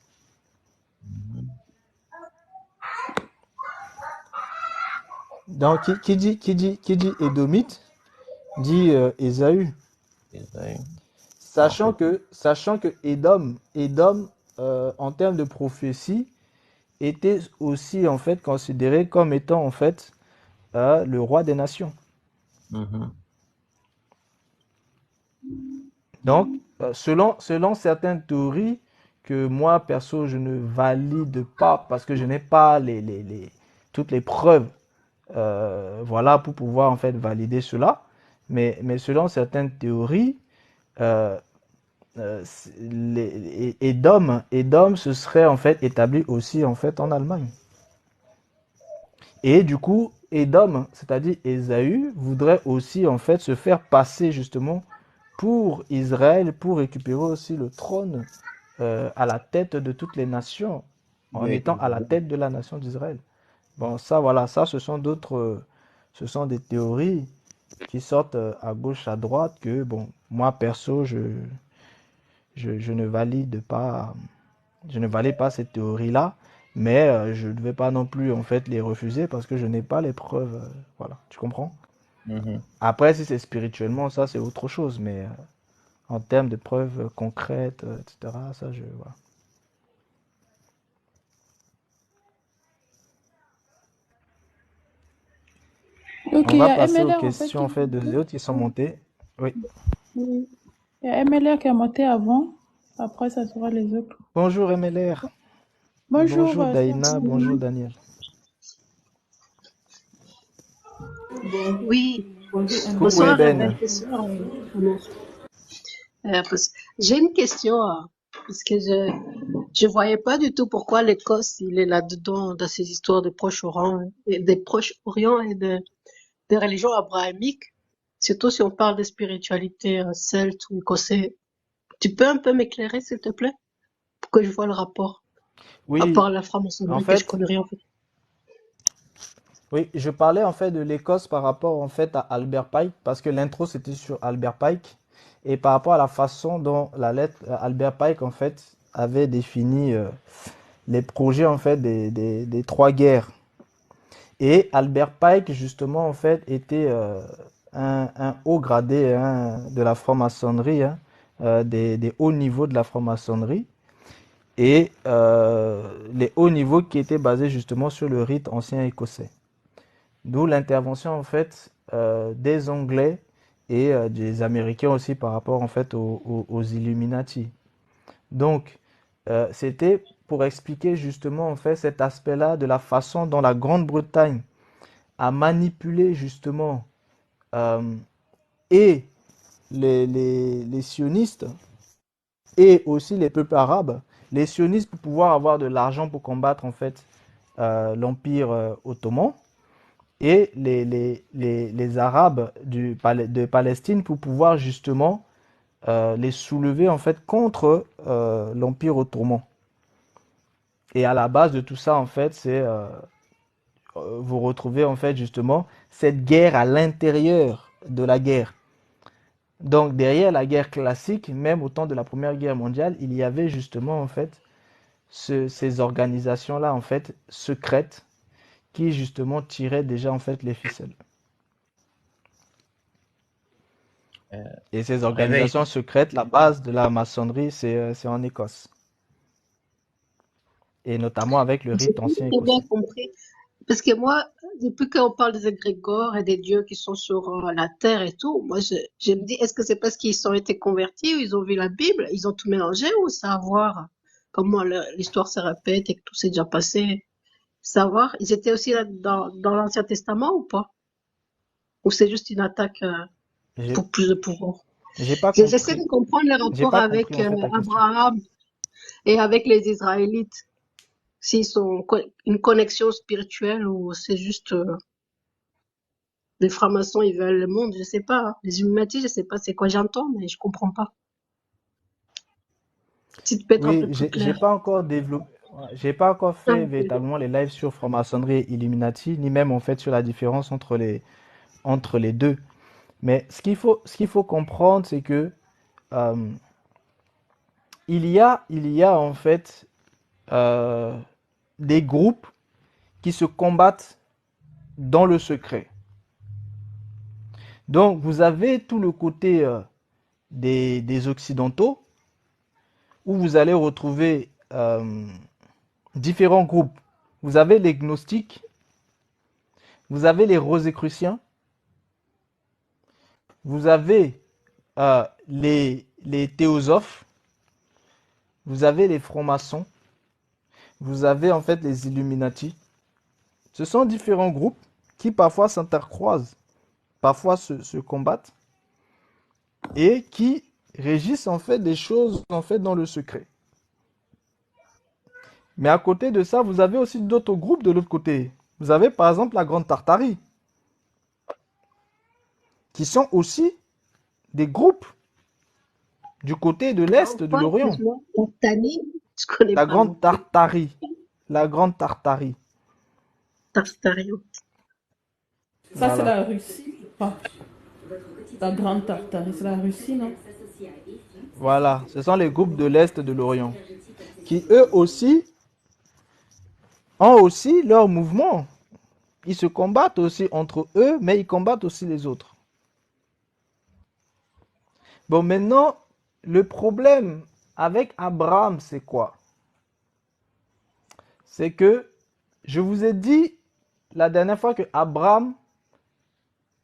Donc qui dit dit Ésaü. Israël. En Sachant fait. que, sachant que Édom en termes de prophétie, était aussi en fait considéré comme étant en fait le roi des nations. Mhm. Donc, selon certaines théories que moi perso je ne valide pas parce que je n'ai pas toutes les preuves, voilà pour pouvoir en fait valider cela. Mais selon certaines théories, euh, Édom se serait en fait établi aussi en fait en Allemagne. Et du coup, Édom, c'est-à-dire Ésaü, voudrait aussi en fait se faire passer justement pour Israël, pour récupérer aussi le trône à la tête de toutes les nations, en Oui. étant à la tête de la nation d'Israël. Bon, ça, voilà, ça, ce sont ce sont des théories qui sortent à gauche, à droite, que, bon, moi, perso, je ne valide pas, je ne valide pas cette théorie-là, mais je ne vais pas non plus en fait les refuser parce que je n'ai pas les preuves. Voilà, tu comprends? Mhm. Après, si c'est spirituellement, ça c'est autre chose, mais en termes de preuves concrètes, etc., ça je. Voilà. Ok, On il y va a passer aux MLR en fait questions qui en est fait monté. des autres qui sont montées. Oui. Oui. Il y a MLR qui est monté avant. Après, ça sera les autres. Bonjour MLR. Bonjour, Bonjour sœur Daïna. Bonjour Annie. Daniel. Oui, Et Coucou bonjour, bonsoir, Eben. professeur. J'ai une question, parce que je voyais pas du tout pourquoi l'Écosse, il est là-dedans, dans ces histoires de Proche-Orient, et des Proche-Orient et des religions abrahamiques, surtout si on parle de spiritualité celte ou écossais. Tu peux un peu m'éclairer, s'il te plaît, pour que je vois le rapport, à Oui, part la en franc-maçonnerie que je fait, connais rien en fait. oui, je parlais en fait de l'Écosse par rapport en fait à Albert Pike parce que l'intro c'était sur Albert Pike et par rapport à la façon dont la lettre Albert Pike en fait avait défini les projets en fait des trois guerres. Et Albert Pike, justement, en fait, était un haut gradé hein, de la franc-maçonnerie, hein, des hauts niveaux de la franc-maçonnerie. Et les hauts niveaux qui étaient basés justement sur le rite ancien écossais. D'où l'intervention, en fait, des Anglais et des Américains aussi par rapport, en fait, aux Illuminati. Donc, c'était pour expliquer justement, en fait, cet aspect-là de la façon dont la Grande-Bretagne à manipuler justement euh, et les sionistes et aussi les peuples arabes. Les sionistes pour pouvoir avoir de l'argent pour combattre en fait l'Empire ottoman et les Arabes de Palestine pour pouvoir justement les soulever en fait contre l'Empire ottoman. Et à la base de tout ça en fait c'est vous retrouvez en fait justement cette guerre à l'intérieur de la guerre. Donc derrière la guerre classique, même au temps de la Première Guerre mondiale, il y avait justement en fait ces organisations-là en fait secrètes qui justement tiraient déjà en fait les ficelles. Euh, Et ces réveille. organisations secrètes, la base de la maçonnerie, c'est en Écosse. Et notamment avec le J'ai rite pas ancien très bien écossais. compris. Parce que moi, depuis qu'on parle des égrégores et des dieux qui sont sur la terre et tout, moi, je me dis, est-ce que c'est parce qu'ils ont été convertis ou ils ont vu la Bible, ils ont tout mélangé ou savoir comment l'histoire se répète et que tout s'est déjà passé? Savoir, ils étaient aussi là dans l'Ancien Testament ou pas? Ou c'est juste une attaque J'ai pour plus de pouvoir? j'ai pas J'essaie compris. de comprendre le J'ai rapport pas compris avec en fait ta question. Abraham et avec les Israélites. S'ils sont une connexion spirituelle ou c'est juste les francs-maçons, ils veulent le monde, je sais pas, hein. Les Illuminati, je sais pas c'est quoi j'entends, mais je comprends pas. Si tu peux être un Oui, peu plus j'ai clair. pas encore développé, ouais, j'ai pas encore Ah, fait ok. véritablement les lives sur franc-maçonnerie et Illuminati, ni même en fait sur la différence entre les deux. Mais ce qu'il faut comprendre, c'est que euh, il y a en fait euh, des groupes qui se combattent dans le secret. Donc, vous avez tout le côté des Occidentaux, où vous allez retrouver différents groupes. Vous avez les gnostiques, vous avez les rosicruciens, vous avez les théosophes, vous avez les francs-maçons, vous avez en fait les Illuminati. Ce sont différents groupes qui parfois s'intercroisent, parfois se combattent et qui régissent en fait des choses en fait dans le secret. Mais à côté de ça, vous avez aussi d'autres groupes de l'autre côté. Vous avez par exemple la Grande Tartarie, qui sont aussi des groupes du côté de Attends, l'Est de quoi, l'Orient. excuse-moi. Tartanie, je connais La pas le Grande nom. Tartarie. La Grande Tartarie. Tartario. ça, c'est Voilà. la Russie. Enfin, la Grande Tartarie, c'est la Russie, non? Voilà. Ce sont les groupes de l'Est de l'Orient. Qui eux aussi ont aussi leur mouvement. Ils se combattent aussi entre eux, mais ils combattent aussi les autres. Bon, maintenant, le problème avec Abraham, c'est quoi? C'est que je vous ai dit la dernière fois que Abraham,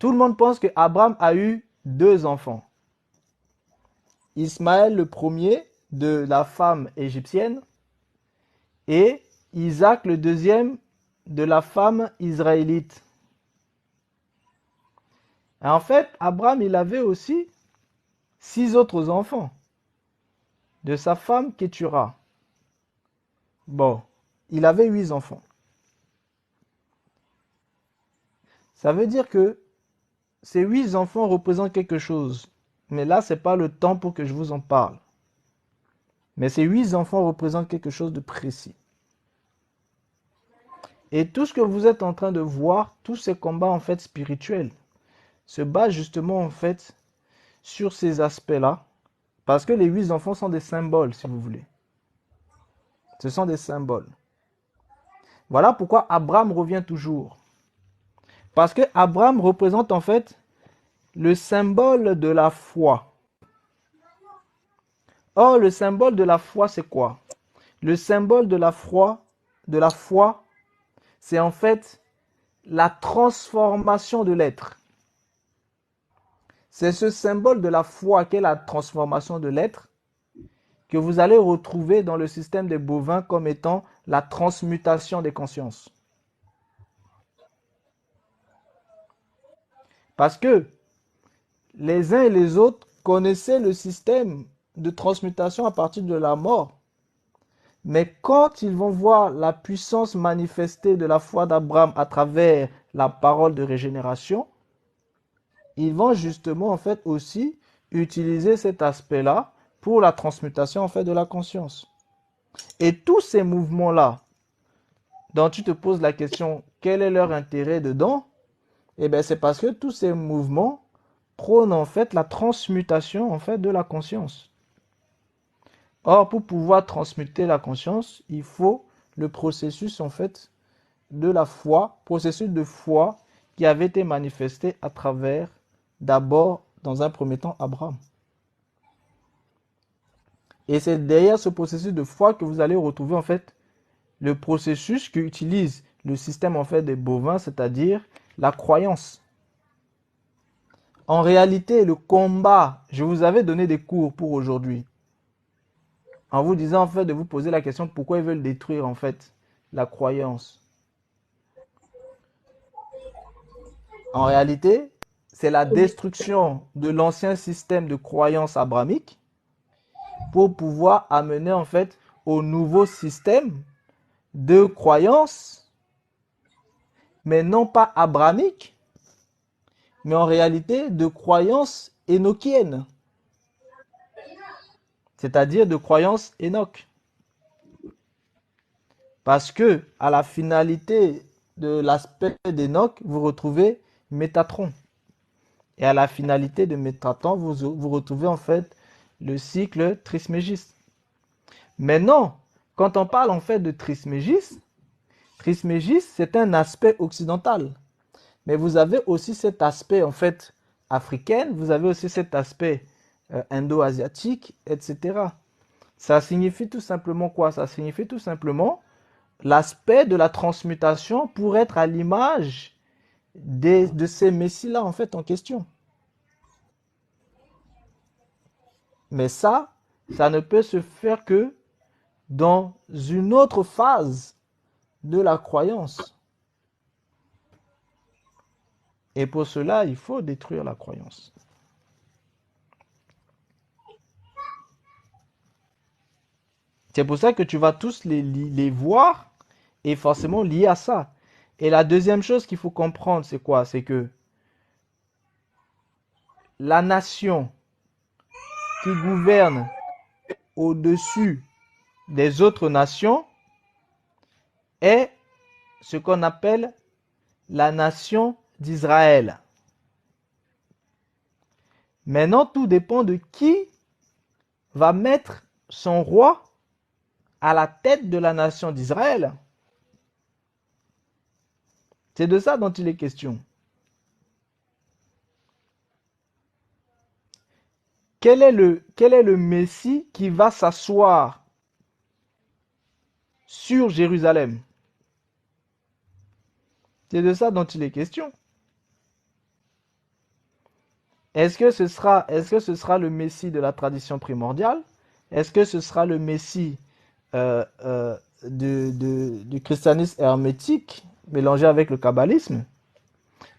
tout le monde pense que Abraham a eu deux enfants. Ismaël le premier de la femme égyptienne et Isaac le deuxième de la femme israélite. Et en fait, Abraham, il avait aussi 6 autres enfants de sa femme Kétura. Bon, il avait 8 enfants. Ça veut dire que ces 8 enfants représentent quelque chose. Mais là, ce n'est pas le temps pour que je vous en parle. Mais ces 8 enfants représentent quelque chose de précis. Et tout ce que vous êtes en train de voir, tous ces combats en fait spirituels, se basent justement en fait sur ces aspects-là. Parce que les 8 enfants sont des symboles, si vous voulez. Ce sont des symboles. Voilà pourquoi Abraham revient toujours. Parce que Abraham représente en fait le symbole de la foi. Or, le symbole de la foi, c'est quoi? Le symbole de la foi, c'est en fait la transformation de l'être. C'est ce symbole de la foi qu'est la transformation de l'être que vous allez retrouver dans le système des bovins comme étant la transmutation des consciences. Parce que les uns et les autres connaissaient le système de transmutation à partir de la mort. Mais quand ils vont voir la puissance manifestée de la foi d'Abraham à travers la parole de régénération, ils vont justement en fait aussi utiliser cet aspect-là pour la transmutation en fait de la conscience. Et tous ces mouvements-là, dont tu te poses la question, quel est leur intérêt dedans? Eh bien, c'est parce que tous ces mouvements prônent en fait la transmutation en fait de la conscience. Or, pour pouvoir transmuter la conscience, il faut le processus en fait de la foi, processus de foi qui avait été manifesté à travers d'abord, dans un premier temps, Abraham. Et c'est derrière ce processus de foi que vous allez retrouver en fait le processus qui utilise le système en fait des bovins, c'est-à-dire la croyance. En réalité, le combat, je vous avais donné des cours pour aujourd'hui, en vous disant en fait de vous poser la question pourquoi ils veulent détruire en fait la croyance. En réalité, c'est la destruction de l'ancien système de croyance abrahamique pour pouvoir amener en fait au nouveau système de croyance, mais non pas abrahamique, mais en réalité de croyance énochienne, c'est-à-dire de croyance Enoch. Parce que à la finalité de l'aspect d'Enoch, vous retrouvez Métatron. Et à la finalité de Métatron, vous retrouvez en fait le cycle Trismégis. Maintenant, quand on parle en fait de Trismégis, Trismégis c'est un aspect occidental. Mais vous avez aussi cet aspect en fait africain, vous avez aussi cet aspect indo-asiatique, etc. Ça signifie tout simplement quoi? Ça signifie tout simplement l'aspect de la transmutation pour être à l'image de ces messies-là en fait en question. Mais ça ne peut se faire que dans une autre phase de la croyance. Et pour cela, il faut détruire la croyance. C'est pour ça que tu vas tous les voir et forcément liés à ça. Et la deuxième chose qu'il faut comprendre, c'est quoi? C'est que la nation qui gouverne au-dessus des autres nations est ce qu'on appelle la nation d'Israël. Maintenant, tout dépend de qui va mettre son roi à la tête de la nation d'Israël. C'est de ça dont il est question. Quel est le Messie qui va s'asseoir sur Jérusalem? C'est de ça dont il est question. Est-ce que ce sera le Messie de la tradition primordiale? Est-ce que ce sera le Messie du christianisme hermétique mélangé avec le kabbalisme?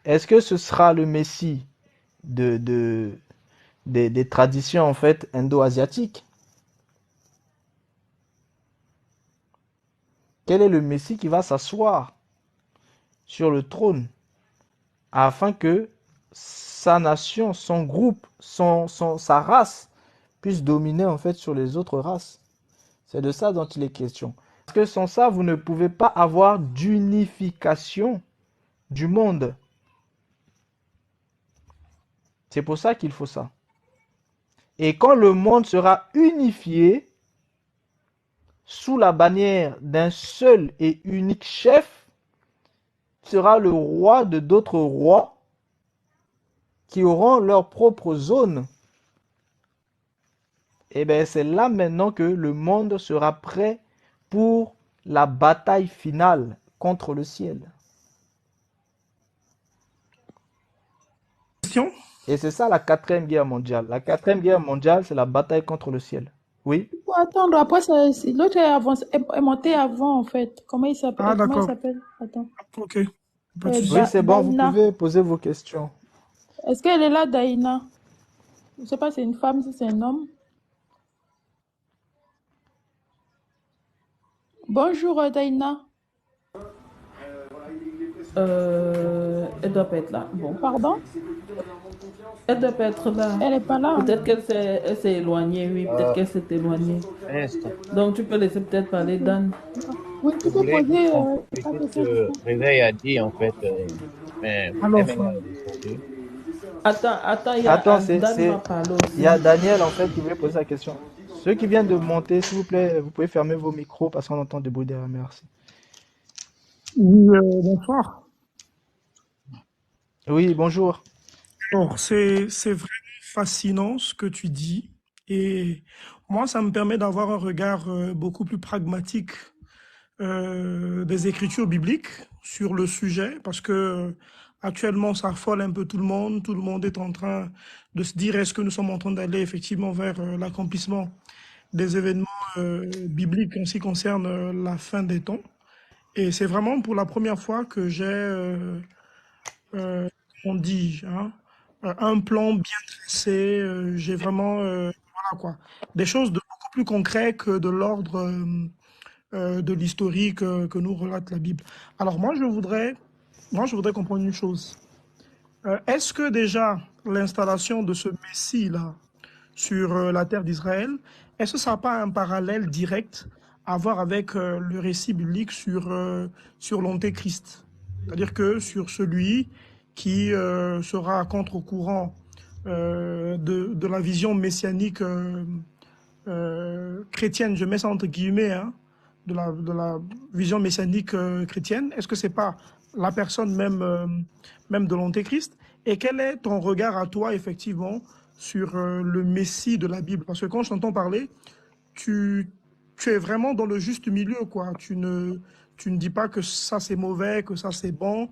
Est-ce que ce sera le Messie de, de, des traditions en fait indo-asiatiques? Quel est le Messie qui va s'asseoir sur le trône afin que sa nation, son groupe, sa race puisse dominer en fait sur les autres races? C'est de ça dont il est question. Parce que sans ça, vous ne pouvez pas avoir d'unification du monde. C'est pour ça qu'il faut ça. Et quand le monde sera unifié sous la bannière d'un seul et unique chef, sera le roi de d'autres rois qui auront leur propre zone. Et bien c'est là maintenant que le monde sera prêt pour la bataille finale contre le ciel. Question? Et c'est ça la quatrième guerre mondiale. La quatrième guerre mondiale, c'est la bataille contre le ciel. Oui? Faut attendre, après, l'autre est monté avant, en fait. Comment il Ah, s'appelle? d'accord. Attends. Ok. Pas de souci. Oui, c'est bon, vous Daïna. pouvez poser vos questions. Est-ce qu'elle est là, Daïna? Je ne sais pas si c'est une femme, si c'est un homme. Bonjour, Daïna. Elle doit pas être là. Bon, Pardon? elle doit pas être là. Elle n'est pas là. Peut-être elle s'est éloignée, oui, peut-être qu'elle s'est éloignée. Un instant. Donc tu peux laisser peut-être parler Dan. Oui, tu Je peux voulais poser qu'on ta peut-être question. Réveil a dit en fait, mais Alors, maintenant, elle est descendue. Attends, Attends, Dan va parler il y a aussi. Daniel en fait qui voulait poser la question. Ceux qui viennent de monter, s'il vous plaît, vous pouvez fermer vos micros parce qu'on entend des bruits derrière. Merci. oui, bonsoir. Oui, bonjour. Alors, c'est vraiment fascinant ce que tu dis. Et moi, ça me permet d'avoir un regard beaucoup plus pragmatique des écritures bibliques sur le sujet, parce que actuellement, ça affole un peu tout le monde. Tout le monde est en train de se dire, est-ce que nous sommes en train d'aller effectivement vers l'accomplissement des événements bibliques en ce qui concerne la fin des temps. Et c'est vraiment pour la première fois que j'ai, on dit, hein, un plan bien tracé. J'ai vraiment, voilà quoi, des choses de beaucoup plus concrètes que de l'ordre de l'historique que nous relate la Bible. Alors moi, je voudrais comprendre une chose. Est-ce que déjà l'installation de ce Messie-là sur la terre d'Israël, est-ce que ça n'a pas un parallèle direct à voir avec le récit biblique sur l'Antéchrist? C'est-à-dire que sur celui qui sera à contre-courant de la vision messianique chrétienne, je mets ça entre guillemets, hein, de la vision messianique chrétienne. Est-ce que c'est pas la personne même, même de l'Antéchrist? Et quel est ton regard à toi, effectivement, sur le Messie de la Bible? Parce que quand je t'entends parler, tu, tu es vraiment dans le juste milieu, quoi. Tu ne dis pas que ça c'est mauvais, que ça c'est bon,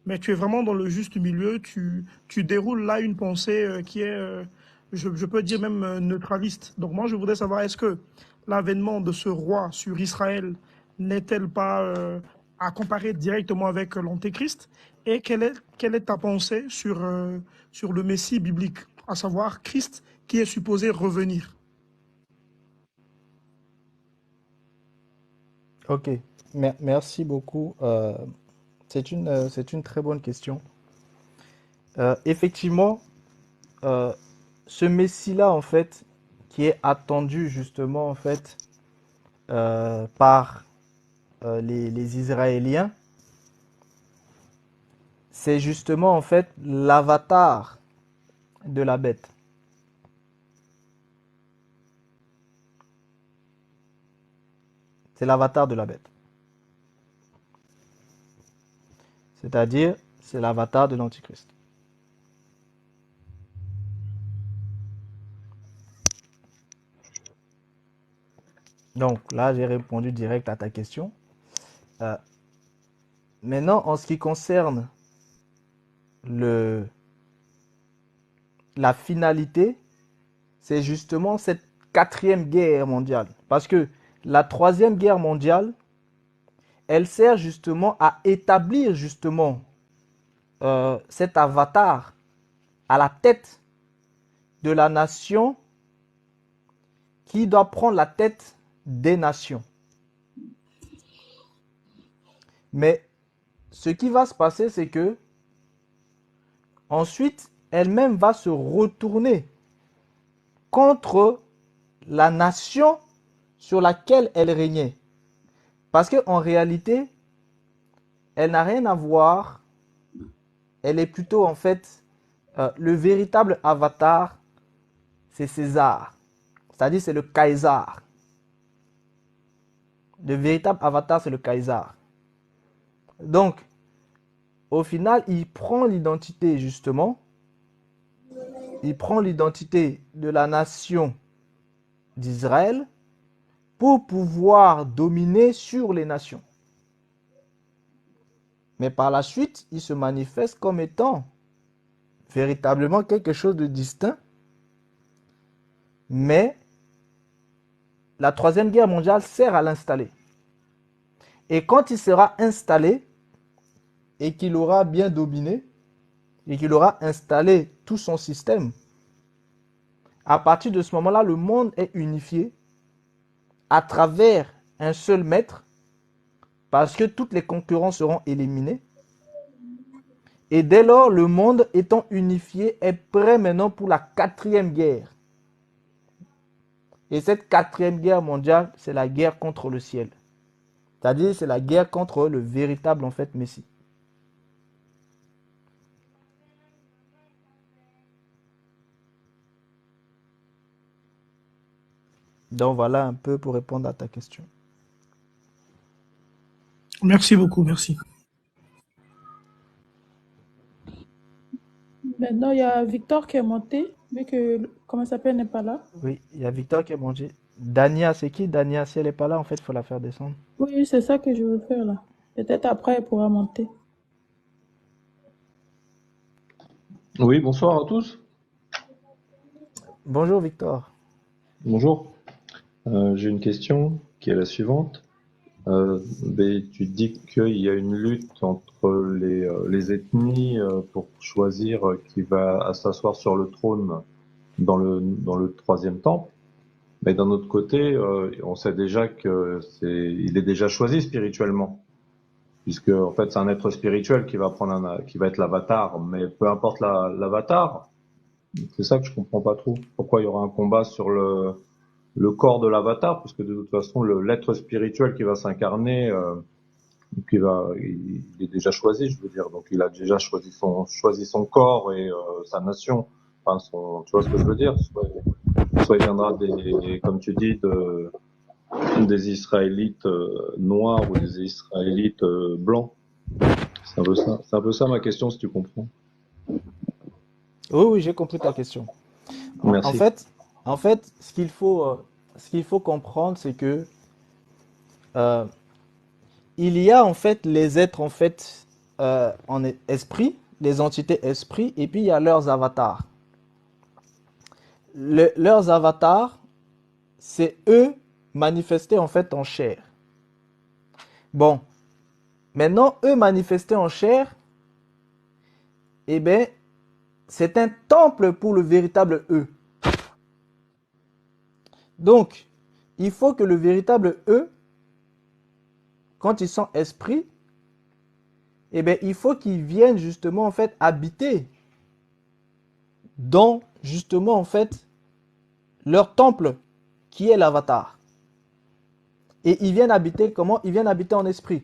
mais tu es vraiment dans le juste milieu. Tu déroules là une pensée qui est, je peux dire même neutraliste. Donc moi, je voudrais savoir, est-ce que l'avènement de ce roi sur Israël n'est-elle pas à comparer directement avec l'Antéchrist? Et quelle est ta pensée sur le Messie biblique, à savoir Christ qui est supposé revenir? Ok, merci beaucoup. C'est une très bonne question. Effectivement, euh, ce Messie-là, en fait, qui est attendu justement, en fait, par les Israéliens, c'est justement, en fait, l'avatar de la bête. C'est l'avatar de la bête. C'est-à-dire, c'est l'avatar de l'Antichrist. Donc là, j'ai répondu direct à ta question. Euh, Maintenant, en ce qui concerne le, la finalité, c'est justement cette quatrième guerre mondiale. Parce que la troisième guerre mondiale, elle sert justement à établir justement cet avatar à la tête de la nation qui doit prendre la tête des nations. Mais ce qui va se passer, c'est que ensuite, elle-même va se retourner contre la nation sur laquelle elle régnait. Parce qu'en réalité, elle n'a rien à voir. Elle est plutôt en fait, le véritable avatar, c'est César. C'est-à-dire c'est le Kaiser. Le véritable avatar, c'est le Kaiser. Donc, au final, il prend l'identité justement. Il prend l'identité de la nation d'Israël pour pouvoir dominer sur les nations. Mais par la suite, il se manifeste comme étant véritablement quelque chose de distinct. Mais la troisième guerre mondiale sert à l'installer. Et quand il sera installé et qu'il aura bien dominé et qu'il aura installé tout son système, à partir de ce moment-là, le monde est unifié à travers un seul maître parce que toutes les concurrents seront éliminés. Et dès lors, le monde étant unifié est prêt maintenant pour la quatrième guerre. Et cette quatrième guerre mondiale, c'est la guerre contre le ciel. C'est-à-dire, c'est la guerre contre le véritable, en fait, Messie. Donc, voilà un peu pour répondre à ta question. Merci beaucoup, merci. Maintenant, il y a Victor qui est monté, vu que, comment ça s'appelle, n'est pas là. Oui, il y a Victor qui est mangé. Dania, c'est qui Dania? Si elle n'est pas là, en fait, il faut la faire descendre. Oui, c'est ça que je veux faire là. Peut-être après, elle pourra monter. Oui, bonsoir à tous. Bonjour, Victor. Bonjour. J'ai une question qui est la suivante. Tu dis qu'il y a une lutte entre les ethnies pour choisir qui va s'asseoir sur le trône dans le troisième temple. Mais d'un autre côté, on sait déjà il est déjà choisi spirituellement, puisque en fait c'est un être spirituel qui va qui va être l'avatar. Mais peu importe l'avatar, c'est ça que je comprends pas trop. Pourquoi il y aura un combat sur le corps de l'avatar, parce que de toute façon l'être spirituel qui va s'incarner, il est déjà choisi, je veux dire, donc il a déjà choisi son corps et sa nation, enfin tu vois ce que je veux dire, soit il viendra comme tu dis, des Israélites noirs ou des Israélites blancs. C'est un peu ça ma question, si tu comprends. Oui, j'ai compris ta question. Merci. En fait, ce qu'il faut comprendre, c'est que il y a en fait les êtres en fait en esprit, les entités esprit, et puis il y a leurs avatars. Leurs avatars, c'est eux manifestés en fait en chair. Bon, maintenant eux manifestés en chair, eh bien, c'est un temple pour le véritable eux. Donc, il faut que le véritable eux, quand ils sont esprits, eh bien, il faut qu'ils viennent justement en fait habiter dans justement en fait leur temple qui est l'avatar. Et ils viennent habiter comment? Ils viennent habiter en esprit.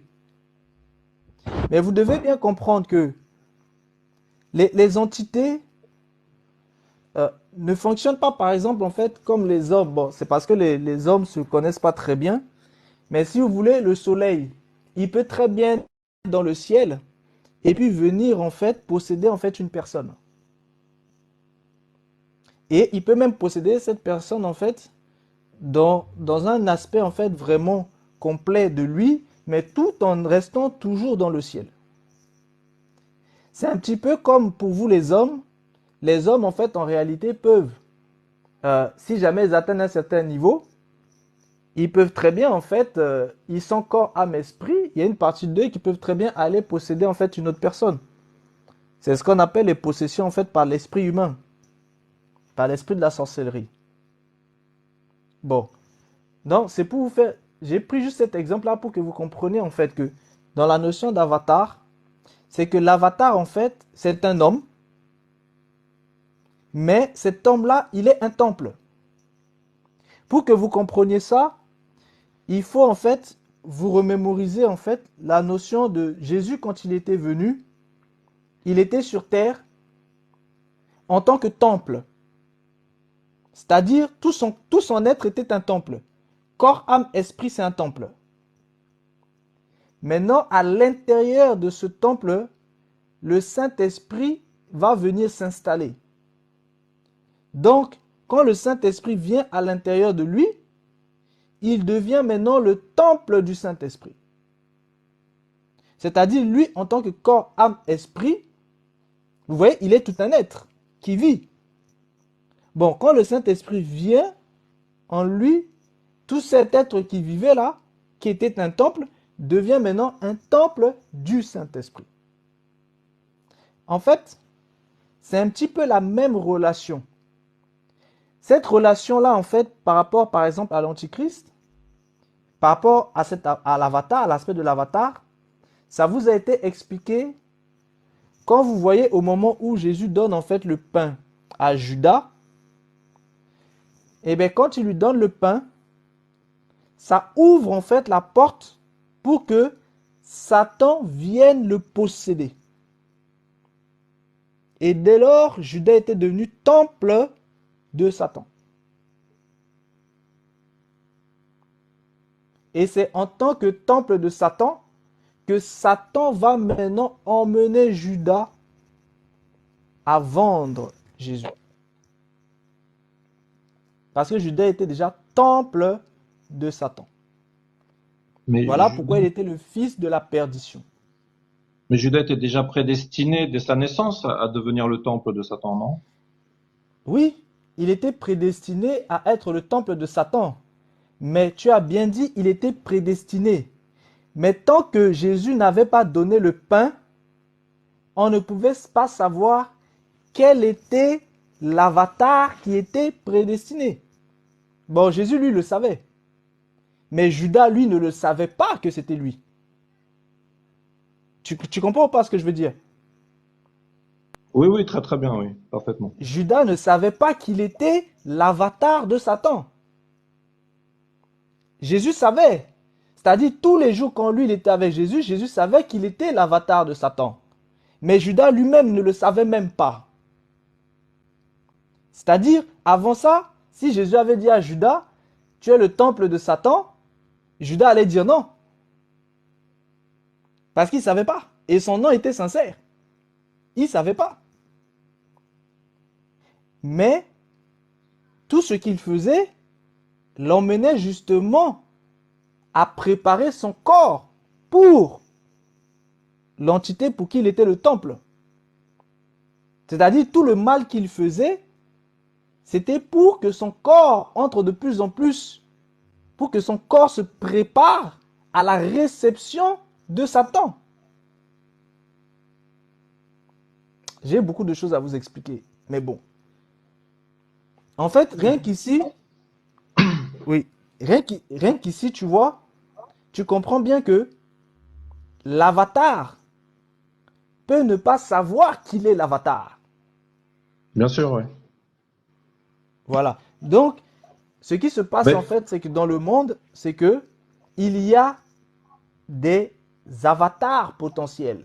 Mais vous devez bien comprendre que les entités ne fonctionnent pas par exemple en fait comme les hommes. Bon, c'est parce que les hommes se connaissent pas très bien. Mais si vous voulez, le soleil, il peut très bien être dans le ciel et puis venir en fait posséder en fait une personne. Et il peut même posséder cette personne en fait dans un aspect en fait vraiment complet de lui, mais tout en restant toujours dans le ciel. C'est un petit peu comme pour vous les hommes. Les hommes en fait en réalité peuvent si jamais ils atteignent un certain niveau, ils peuvent très bien, en fait, ils sont corps, âme, esprit. Il y a une partie d'eux qui peuvent très bien aller posséder, en fait, une autre personne. C'est ce qu'on appelle les possessions, en fait, par l'esprit humain, par l'esprit de la sorcellerie. Bon, donc c'est pour vous faire... J'ai pris juste cet exemple-là pour que vous compreniez, en fait, que dans la notion d'avatar, c'est que l'avatar, en fait, c'est un homme, mais cet homme-là, il est un temple. Pour que vous compreniez ça, il faut en fait vous remémoriser en fait la notion de Jésus quand il était venu, il était sur terre en tant que temple. C'est-à-dire tout son être était un temple. Corps, âme, esprit, c'est un temple. Maintenant, à l'intérieur de ce temple, le Saint-Esprit va venir s'installer. Donc, quand le Saint-Esprit vient à l'intérieur de lui, il devient maintenant le temple du Saint-Esprit. C'est-à-dire, lui, en tant que corps, âme, esprit, vous voyez, il est tout un être qui vit. Bon, quand le Saint-Esprit vient en lui, tout cet être qui vivait là, qui était un temple, devient maintenant un temple du Saint-Esprit. En fait, c'est un petit peu la même relation. Cette relation-là, en fait, par rapport, par exemple, à l'Antichrist, par rapport à l'avatar, à l'aspect de l'avatar, ça vous a été expliqué quand vous voyez au moment où Jésus donne en fait le pain à Judas. Et bien quand il lui donne le pain, ça ouvre en fait la porte pour que Satan vienne le posséder. Et dès lors, Judas était devenu temple de Satan. Et c'est en tant que temple de Satan que Satan va maintenant emmener Judas à vendre Jésus. Parce que Judas était déjà temple de Satan. Mais, Voilà pourquoi il était le fils de la perdition. mais Judas était déjà prédestiné dès sa naissance à devenir le temple de Satan, non? Oui, il était prédestiné à être le temple de Satan. Mais tu as bien dit, il était prédestiné. Mais tant que Jésus n'avait pas donné le pain, on ne pouvait pas savoir quel était l'avatar qui était prédestiné. Bon, Jésus, lui, le savait. Mais Judas, lui, ne le savait pas que c'était lui. Tu comprends pas ce que je veux dire? Oui, oui, très très bien, oui, parfaitement. Judas ne savait pas qu'il était l'avatar de Satan. Jésus savait. C'est-à-dire, tous les jours quand lui, il était avec Jésus, Jésus savait qu'il était l'avatar de Satan. Mais Judas lui-même ne le savait même pas. C'est-à-dire, avant ça, si Jésus avait dit à Judas, tu es le temple de Satan, Judas allait dire non. Parce qu'il ne savait pas. Et son nom était sincère. Il ne savait pas. Mais, tout ce qu'il faisait l'emmenait justement à préparer son corps pour l'entité pour qui il était le temple. C'est-à-dire, tout le mal qu'il faisait, c'était pour que son corps entre de plus en plus, pour que son corps se prépare à la réception de Satan. J'ai beaucoup de choses à vous expliquer, mais bon. En fait, rien qu'ici, oui, rien qu'ici, tu vois, tu comprends bien que l'avatar peut ne pas savoir qu'il est l'avatar. Bien sûr, oui. Voilà. Donc, ce qui se passe Mais en fait, c'est que dans le monde, c'est que il y a des avatars potentiels.